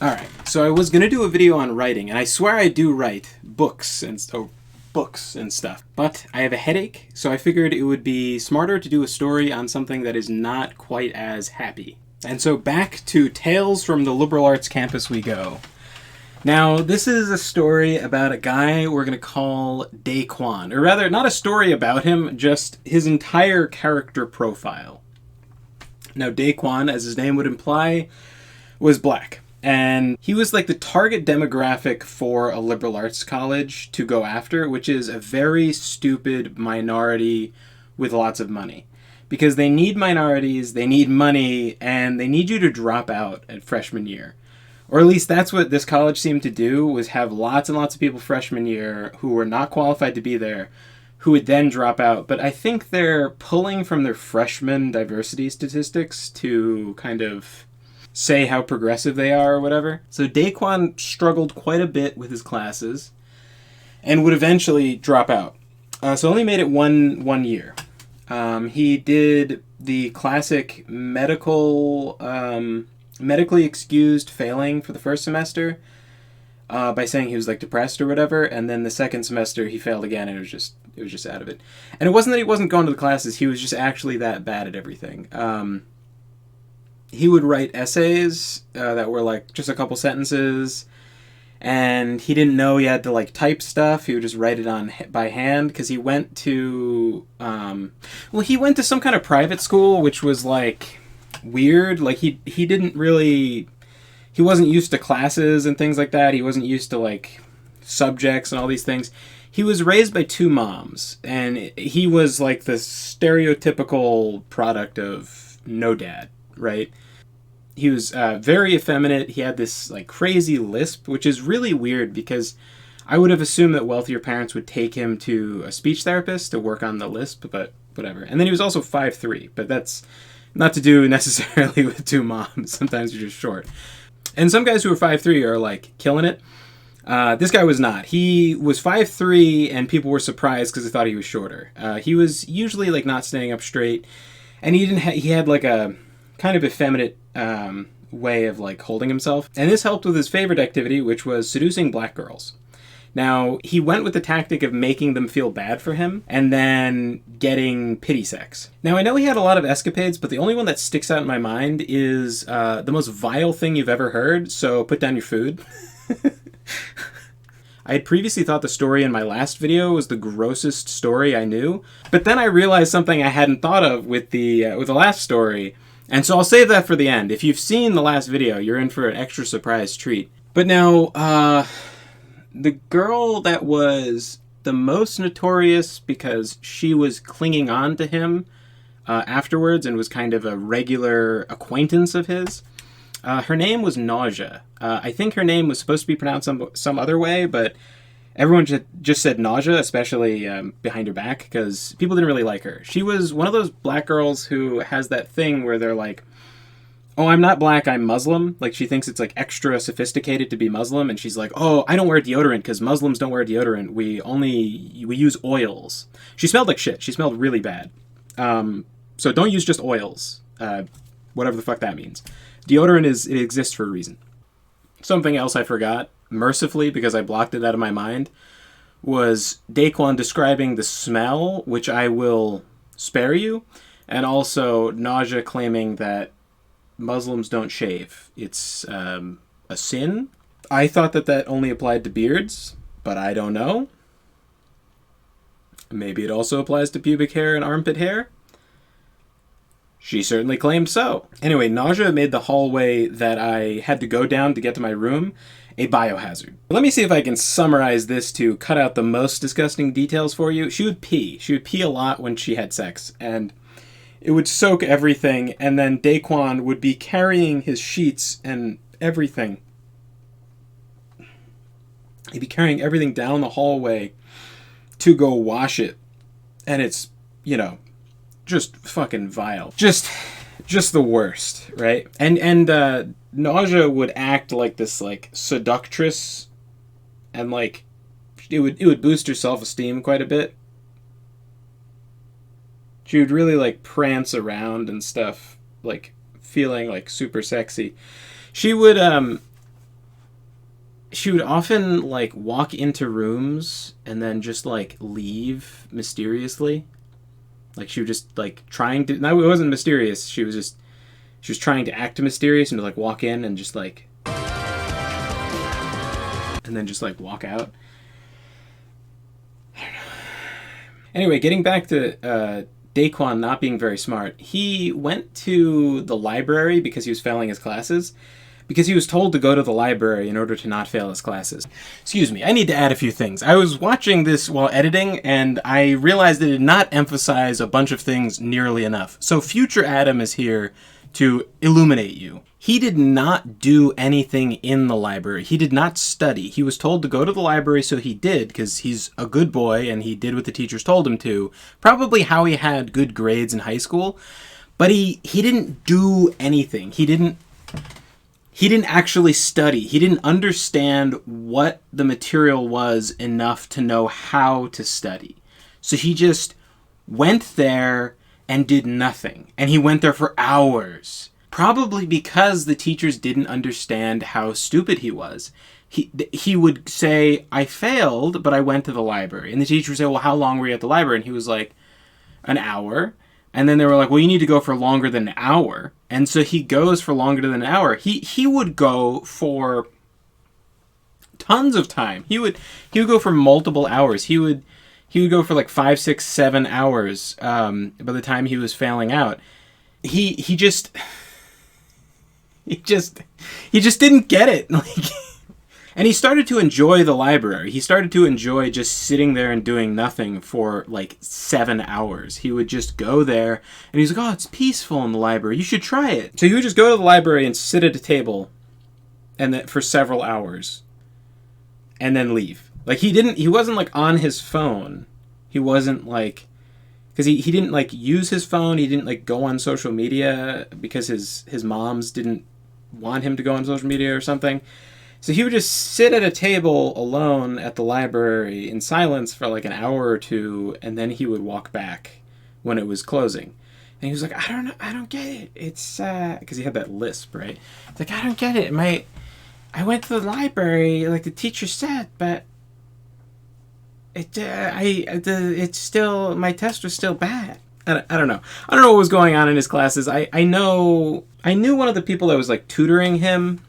Alright, so I was going to do a video on writing, and I swear I do write books and stuff, but I have a headache, so I figured it would be smarter to do a story on something that is not quite as happy. And so back to Tales from the Liberal Arts Campus we go. Now, this is a story about a guy we're going to call Dayquan, or rather, not a story about him, just his entire character profile. Now, Dayquan, as his name would imply, was black. And he was like the target demographic for a liberal arts college to go after, which is a very stupid minority with lots of money. Because they need minorities, they need money, and they need you to drop out at freshman year. Or at least that's what this college seemed to do, was have lots and lots of people freshman year who were not qualified to be there, who would then drop out. But I think they're pulling from their freshman diversity statistics to kind of say how progressive they are or whatever. So Dayquan struggled quite a bit with his classes and would eventually drop out. So only made it one year. He did the classic medically excused failing for the first semester by saying he was like depressed or whatever, and then the second semester he failed again, and it was just out of it. And it wasn't that he wasn't going to the classes; he was just actually that bad at everything. He would write essays that were like just a couple sentences, and he didn't know he had to like type stuff. He would just write it on by hand because he went to he went to some kind of private school, which was like weird. Like he wasn't used to classes and things like that. He wasn't used to like subjects and all these things. He was raised by two moms, and he was like the stereotypical product of no dad, right? He was very effeminate. He had this like crazy lisp, which is really weird because I would have assumed that wealthier parents would take him to a speech therapist to work on the lisp, but whatever. And then he was also 5'3", but that's not to do necessarily with two moms. Sometimes you're just short. And some guys who are 5'3" are like killing it. This guy was not. He was 5'3", and people were surprised because they thought he was shorter. He was usually like not standing up straight, and he had like a kind of effeminate way of like holding himself. And this helped with his favorite activity, which was seducing black girls. Now, he went with the tactic of making them feel bad for him and then getting pity sex. Now, I know he had a lot of escapades, but the only one that sticks out in my mind is the most vile thing you've ever heard, so put down your food. I had previously thought the story in my last video was the grossest story I knew, but then I realized something I hadn't thought of with the last story, and so I'll save that for the end. If you've seen the last video, you're in for an extra surprise treat. But now, the girl that was the most notorious because she was clinging on to him afterwards and was kind of a regular acquaintance of his, her name was Nausea. I think her name was supposed to be pronounced some other way, but everyone just said Nausea, especially behind her back, because people didn't really like her. She was one of those black girls who has that thing where they're like, oh, I'm not black, I'm Muslim. Like, she thinks it's like extra sophisticated to be Muslim, and she's like, oh, I don't wear deodorant because Muslims don't wear deodorant. We use oils. She smelled like shit. She smelled really bad. So don't use just oils. Whatever the fuck that means. Deodorant it exists for a reason. Something else I forgot, mercifully, because I blocked it out of my mind, was Dayquan describing the smell, which I will spare you, and also Nausea claiming that Muslims don't shave. It's a sin. I thought that only applied to beards, but I don't know. Maybe it also applies to pubic hair and armpit hair. She certainly claimed so. Anyway, Nausea made the hallway that I had to go down to get to my room a biohazard. Let me see if I can summarize this to cut out the most disgusting details for you. She would pee. She would pee a lot when she had sex, and it would soak everything, and then Dayquan would be carrying his sheets and everything. He'd be carrying everything down the hallway to go wash it. And it's, just fucking vile. Just the worst, right? And Nausea would act like this like seductress, and like it would boost her self-esteem quite a bit. She would really like prance around and stuff, like feeling like super sexy. She would she would often like walk into rooms and then just like leave mysteriously. Like she was just like trying to. No, it wasn't mysterious. She was trying to act mysterious and to like walk in and just like, and then just like walk out. I don't know. Anyway, getting back to Dayquan not being very smart, he went to the library because he was failing his classes. Because he was told to go to the library in order to not fail his classes. Excuse me, I need to add a few things. I was watching this while editing, and I realized it did not emphasize a bunch of things nearly enough. So future Adam is here to illuminate you. He did not do anything in the library. He did not study. He was told to go to the library, so he did, because he's a good boy, and he did what the teachers told him to. Probably how he had good grades in high school. But he didn't do anything. He didn't actually study. He didn't understand what the material was enough to know how to study. So he just went there and did nothing. And he went there for hours. Probably because the teachers didn't understand how stupid he was. He would say, I failed, but I went to the library. And the teacher would say, well, how long were you at the library? And he was like, an hour. And then they were like, well, you need to go for longer than an hour. And so he goes for longer than an hour. He would go for tons of time. He would go for multiple hours. He would go for like 5, 6, 7 hours by the time he was failing out. He just didn't get it. Like, and he started to enjoy the library. He started to enjoy just sitting there and doing nothing for like 7 hours. He would just go there and he's like, oh, it's peaceful in the library. You should try it. So he would just go to the library and sit at a table and then for several hours and then leave. Like he wasn't like on his phone. He wasn't like, because he didn't like use his phone. He didn't like go on social media because his moms didn't want him to go on social media or something. So he would just sit at a table alone at the library in silence for like an hour or two, and then he would walk back when it was closing. And he was like, I don't know, I don't get it. It's, because he had that lisp, right? It's like, I don't get it. I went to the library, like the teacher said, but it's still, my test was still bad. I don't know. I don't know what was going on in his classes. I knew one of the people that was like tutoring him.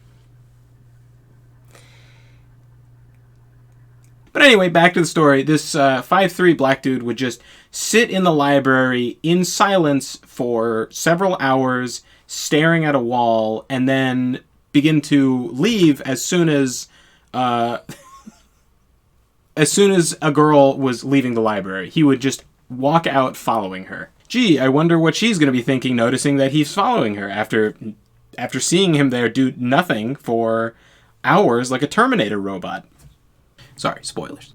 But anyway, back to the story. This 5'3" black dude would just sit in the library in silence for several hours, staring at a wall, and then begin to leave as soon as a girl was leaving the library. He would just walk out following her. Gee, I wonder what she's going to be thinking, noticing that he's following her after seeing him there do nothing for hours like a Terminator robot. Sorry, spoilers.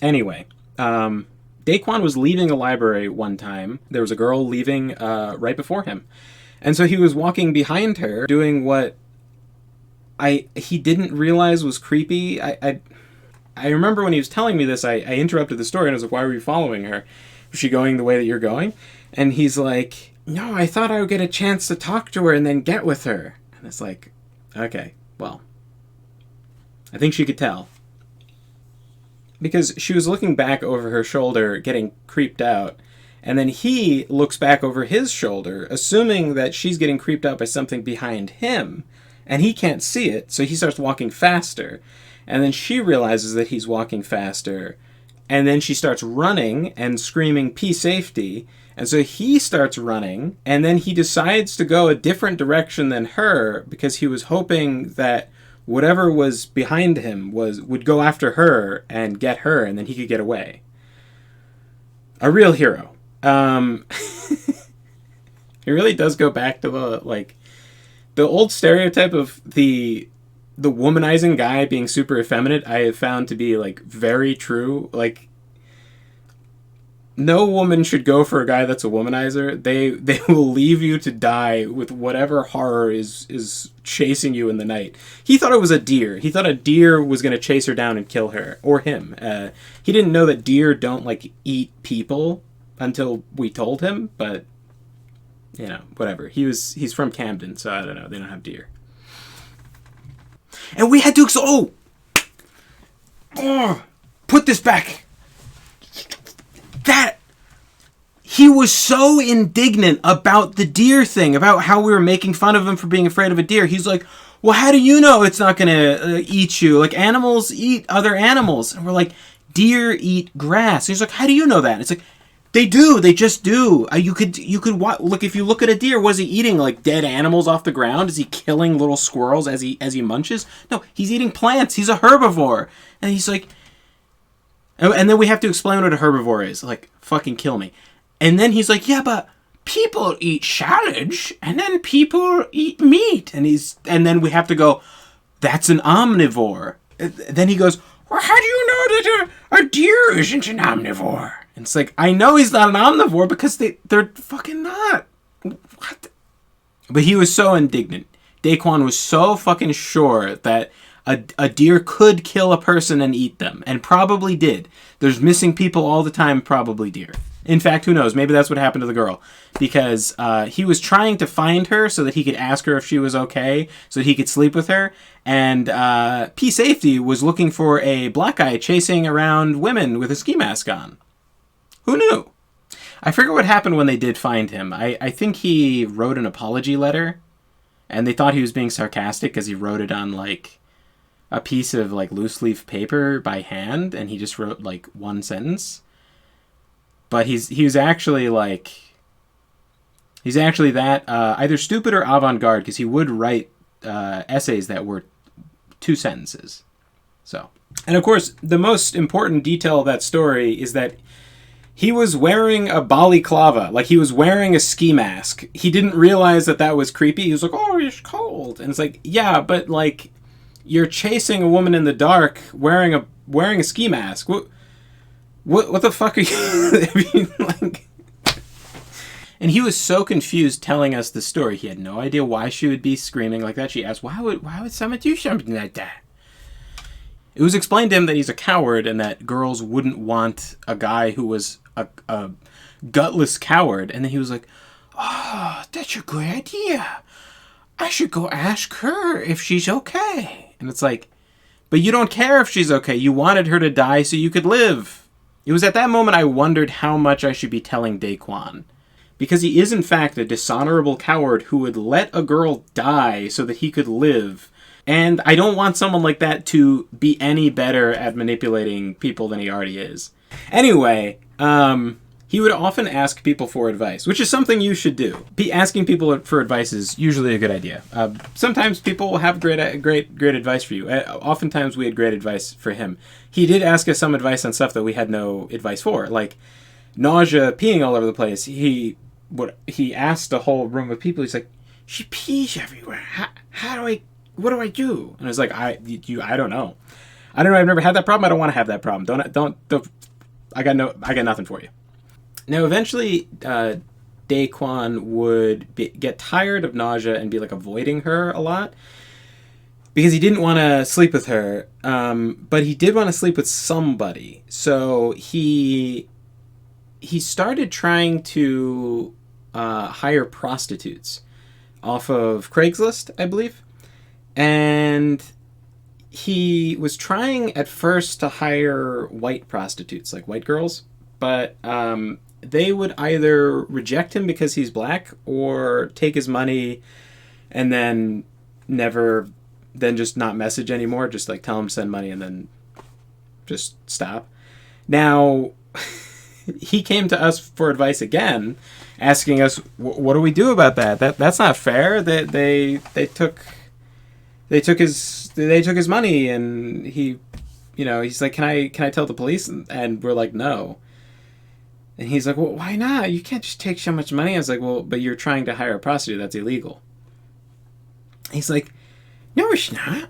Anyway, Dayquan was leaving a library one time. There was a girl leaving right before him. And so he was walking behind her, doing what he didn't realize was creepy. I remember when he was telling me this, I interrupted the story and I was like, why were you following her? Was she going the way that you're going? And he's like, no, I thought I would get a chance to talk to her and then get with her. And it's like, okay, well, I think she could tell. Because she was looking back over her shoulder, getting creeped out. And then he looks back over his shoulder, assuming that she's getting creeped out by something behind him. And he can't see it, so he starts walking faster. And then she realizes that he's walking faster. And then she starts running and screaming, "Pea safety." And so he starts running. And then he decides to go a different direction than her because he was hoping that whatever was behind him would go after her and get her, and then he could get away. A real hero. It really does go back to the old stereotype of the womanizing guy being super effeminate. I have found to be like very true. Like, no woman should go for a guy that's a womanizer. They will leave you to die with whatever horror is chasing you in the night. He thought it was a deer. He thought a deer was going to chase her down and kill her. Or him. He didn't know that deer don't, like, eat people until we told him. But, you know, whatever. He's from Camden, so I don't know. They don't have deer. And we had to... oh, put this back. That, he was so indignant about the deer thing, about how we were making fun of him for being afraid of a deer. He's like, well, how do you know it's not going to eat you? Like, animals eat other animals. And we're like, deer eat grass. And he's like, how do you know that? And it's like, they do. They just do. You could look, if you look at a deer, what is he eating? Like dead animals off the ground? Is he killing little squirrels as he munches? No, he's eating plants. He's a herbivore. And he's like, and then we have to explain what a herbivore is. Like, fucking kill me. And then he's like, yeah, but people eat shallot, and then people eat meat. And then we have to go, that's an omnivore. And then he goes, well, how do you know that a deer isn't an omnivore? And it's like, I know he's not an omnivore because they're fucking not. What? But he was so indignant. Dayquan was so fucking sure that a deer could kill a person and eat them, and probably did. There's missing people all the time, probably deer. In fact, who knows? Maybe that's what happened to the girl. Because he was trying to find her so that he could ask her if she was okay, so that he could sleep with her. And P. Safety was looking for a black guy chasing around women with a ski mask on. Who knew? I forget what happened when they did find him. I think he wrote an apology letter, and they thought he was being sarcastic because he wrote it on, like, a piece of, like, loose leaf paper by hand, and he just wrote, like, one sentence. But he was actually, like, he's actually that, either stupid or avant-garde, because he would write essays that were 2 sentences. So, and of course, the most important detail of that story is that he was wearing a balaclava, like he was wearing a ski mask. He didn't realize that was creepy. He was like, oh, it's cold. And it's like, yeah, but, like, you're chasing a woman in the dark wearing a ski mask. What the fuck are you? I mean, like, and he was so confused telling us the story. He had no idea why she would be screaming like that. She asked, why would someone do something like that? It was explained to him that he's a coward and that girls wouldn't want a guy who was a gutless coward. And then he was like, oh, that's a good idea. I should go ask her if she's okay. And it's like, but you don't care if she's okay. You wanted her to die so you could live. It was at that moment I wondered how much I should be telling Dayquan. Because he is in fact a dishonorable coward who would let a girl die so that he could live. And I don't want someone like that to be any better at manipulating people than he already is. Anyway, he would often ask people for advice, which is something you should do. Asking people for advice is usually a good idea. Sometimes people will have great advice for you. Oftentimes we had great advice for him. He did ask us some advice on stuff that we had no advice for, like nausea, peeing all over the place. He asked a whole room of people. He's like, she pees everywhere. What do I do? And I was like, I don't know. I don't know. I've never had that problem. I don't want to have that problem. Don't. I got nothing for you. Now, eventually, Dayquan would get tired of nausea and be, like, avoiding her a lot because he didn't want to sleep with her, but he did want to sleep with somebody. So he started trying to hire prostitutes off of Craigslist, I believe, and he was trying at first to hire white prostitutes, like white girls, but they would either reject him because he's black or take his money and then just not message anymore. Just like tell him to send money and then just stop. Now, he came to us for advice again, asking us, what do we do about that? That's not fair. They took his money, and he's like, can I tell the police? And we're like, no. And he's like, well, why not? You can't just take so much money. I was like, well, but you're trying to hire a prostitute. That's illegal. He's like, no, it's not.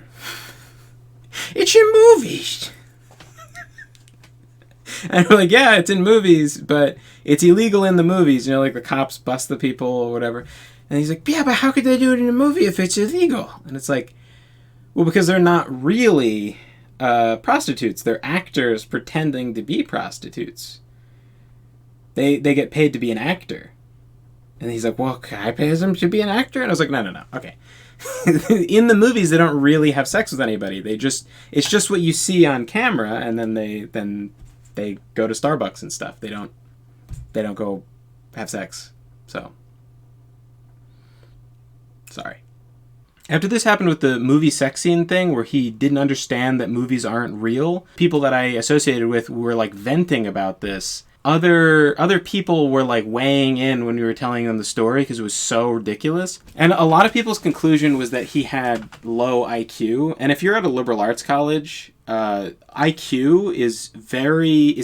It's in movies. And we're like, yeah, it's in movies, but it's illegal in the movies. Like the cops bust the people or whatever. And he's like, yeah, but how could they do it in a movie if it's illegal? And it's like, well, because they're not really prostitutes. They're actors pretending to be prostitutes. They get paid to be an actor. And he's like, well, can I pay them to be an actor? And I was like, no. Okay. in the movies, they don't really have sex with anybody. It's just what you see on camera, and then they go to Starbucks and stuff. They don't go have sex. So, sorry. After this happened with the movie sex scene thing, where he didn't understand that movies aren't real, people that I associated with were like venting about this. Other people were like weighing in when we were telling them the story because it was so ridiculous. And a lot of people's conclusion was that he had low IQ. And if you're at a liberal arts college, IQ is a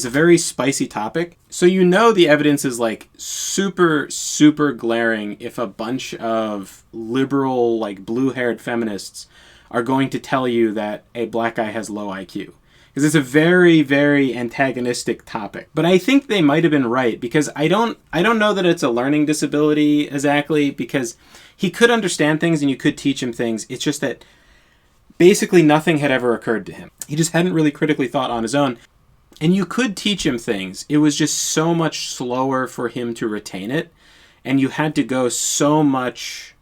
very spicy topic. So you know the evidence is like super, super glaring if a bunch of liberal, like blue-haired feminists are going to tell you that a black guy has low IQ. Because it's a very, very antagonistic topic. But I think they might have been right, because I don't know that it's a learning disability exactly, because he could understand things and you could teach him things. It's just that basically nothing had ever occurred to him. He just hadn't really critically thought on his own. And you could teach him things. It was just so much slower for him to retain it. And you had to go so much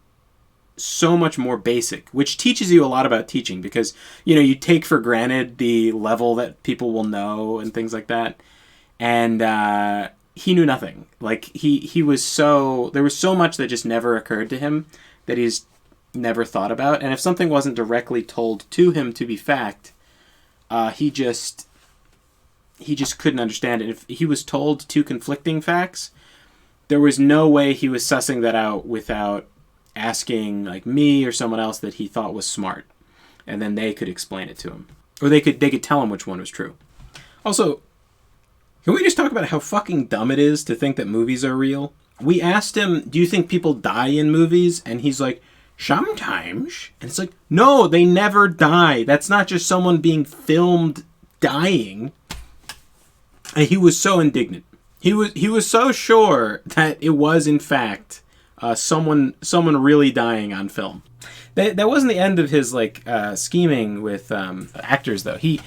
more basic, which teaches you a lot about teaching, because, you know, you take for granted the level that people will know and things like that. And he knew nothing. Like, he was there was so much that just never occurred to him that he's never thought about. And if something wasn't directly told to him to be fact, he just couldn't understand it. If he was told two conflicting facts, there was no way he was sussing that out without asking like me or someone else that he thought was smart, and then they could explain it to him, or they could tell him which one was true. Also, can we just talk about how fucking dumb it is to think that movies are real? We asked him, do you think people die in movies? And he's like, sometimes. And it's like, no, they never die. That's not just someone being filmed dying. And he was so indignant. He was so sure that it was in fact someone really dying on film. That wasn't the end of his like scheming with actors, though. He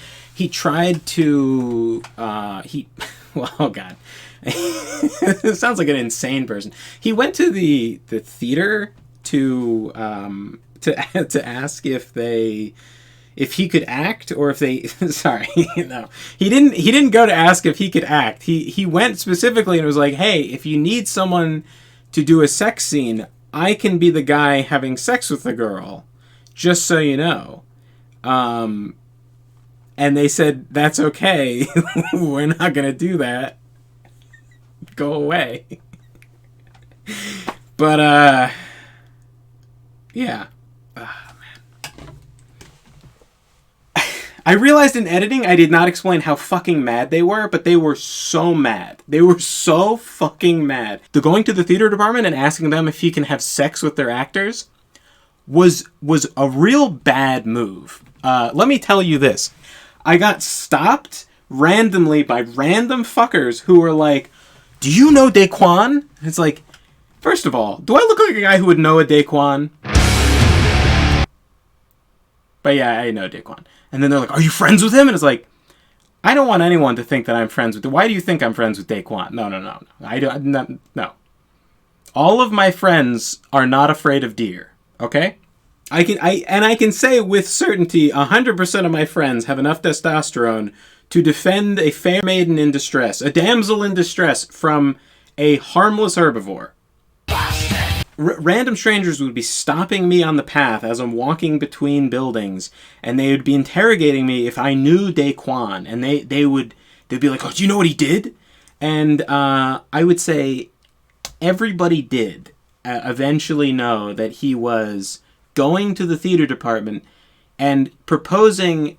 tried to well, oh god, it sounds like an insane person. He went to the theater to ask if he could act, or if they sorry, no, he didn't go to ask if he could act. He went specifically and was like, hey, if you need someone to do a sex scene, I can be the guy having sex with the girl, just so you know. And they said, that's okay. We're not going to do that. Go away. But, yeah. I realized in editing I did not explain how fucking mad they were, but they were so mad. They were so fucking mad. The going to the theater department and asking them if he can have sex with their actors was a real bad move. Let me tell you this. I got stopped randomly by random fuckers who were like, do you know Dayquan? It's like, first of all, do I look like a guy who would know a Dayquan? But yeah, I know Dayquan. And then they're like, are you friends with him? And it's like, I don't want anyone to think that I'm friends with him. Why do you think I'm friends with Dayquan? No. I don't. No. All of my friends are not afraid of deer. Okay? I can say with certainty 100% of my friends have enough testosterone to defend a fair maiden in distress, a damsel in distress, from a harmless herbivore. Random strangers would be stopping me on the path as I'm walking between buildings, and they would be interrogating me if I knew Dayquan, and they'd be like, oh, do you know what he did? And I would say everybody did eventually know that he was going to the theater department and proposing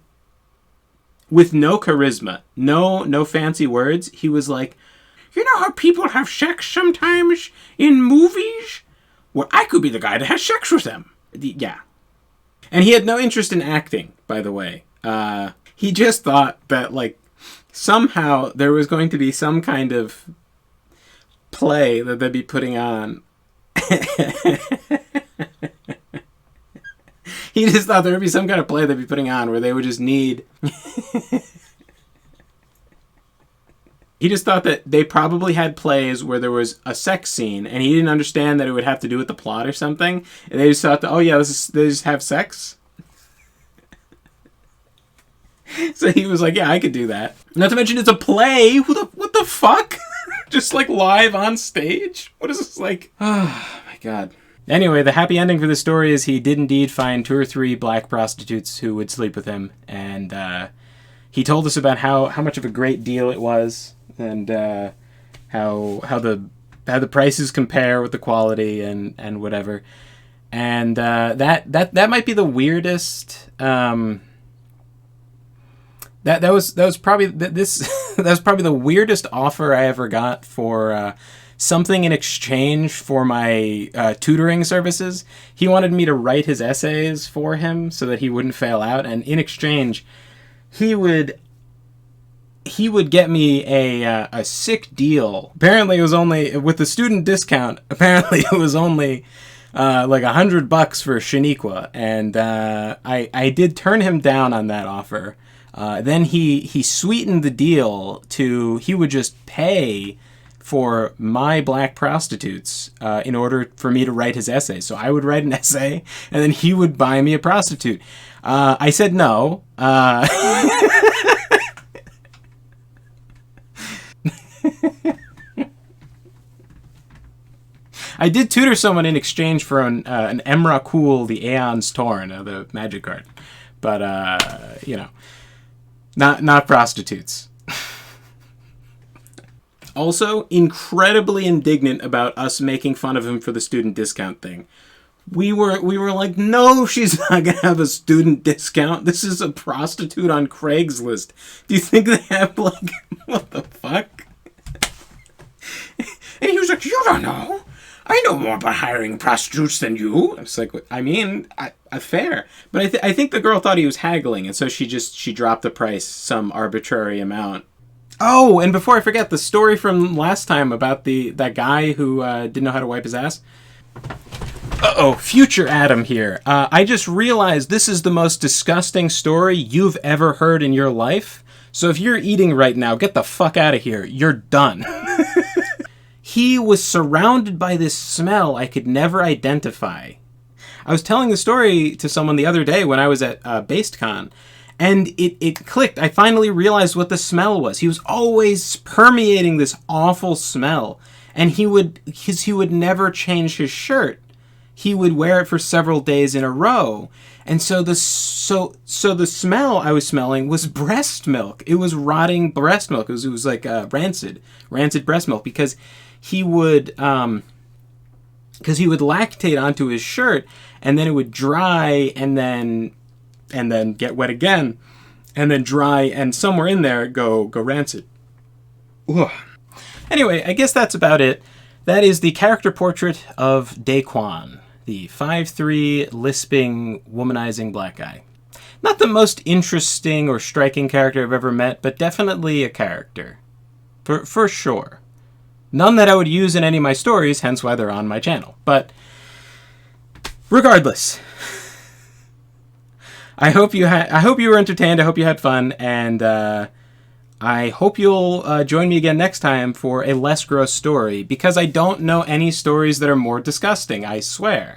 with no charisma, no fancy words. He was like, you know how people have sex sometimes in movies? Well, I could be the guy that has sex with them. Yeah. And he had no interest in acting, by the way. He just thought that, like, somehow there was going to be some kind of play that they'd be putting on. He just thought there would be some kind of play they'd be putting on where they would just need... He just thought that they probably had plays where there was a sex scene, and he didn't understand that it would have to do with the plot or something. And they just thought that, oh yeah, they just have sex. So he was like, yeah, I could do that. Not to mention it's a play. What the fuck? Just like live on stage? What is this like? Oh my god. Anyway, the happy ending for this story is he did indeed find 2 or 3 black prostitutes who would sleep with him, and he told us about how much of a great deal it was, and how the prices compare with the quality and whatever. And that might be the weirdest. That was probably that was probably the weirdest offer I ever got for something in exchange for my tutoring services. He wanted me to write his essays for him so that he wouldn't fail out, and in exchange, he would get me a sick deal. Apparently, it was only with the student discount. Apparently, it was only like $100 for Shaniqua, and I did turn him down on that offer. Then he sweetened the deal to he would just pay for my black prostitutes in order for me to write his essay. So I would write an essay, and then he would buy me a prostitute. I said no. I did tutor someone in exchange for an Emrakul, the Aeon's Torn, the magic card. But, not prostitutes. Also, incredibly indignant about us making fun of him for the student discount thing. We were like, no, she's not gonna have a student discount. This is a prostitute on Craigslist. Do you think they have, like, what the fuck? And he was like, you don't know. I know more about hiring prostitutes than you. I was like, I mean, fair. But I think the girl thought he was haggling, and so she dropped the price some arbitrary amount. Oh, and before I forget, the story from last time about that guy who didn't know how to wipe his ass. Uh-oh, future Adam here. I just realized this is the most disgusting story you've ever heard in your life. So if you're eating right now, get the fuck out of here. You're done. He was surrounded by this smell I could never identify. I was telling the story to someone the other day when I was at BasedCon, and it clicked. I finally realized what the smell was. He was always permeating this awful smell, and he would never change his shirt. He would wear it for several days in a row. And so the smell I was smelling was breast milk. It was rotting breast milk. It was like rancid breast milk, because he would lactate onto his shirt, and then it would dry, and then get wet again, and then dry, and somewhere in there go rancid. Ugh. Anyway, I guess that's about it. That is the character portrait of Dayquan, the 5'3", lisping, womanizing black guy. Not the most interesting or striking character I've ever met, but definitely a character. For sure. None that I would use in any of my stories, hence why they're on my channel. But regardless, I hope you were entertained. I hope you had fun, and I hope you'll join me again next time for a less gross story, because I don't know any stories that are more disgusting, I swear.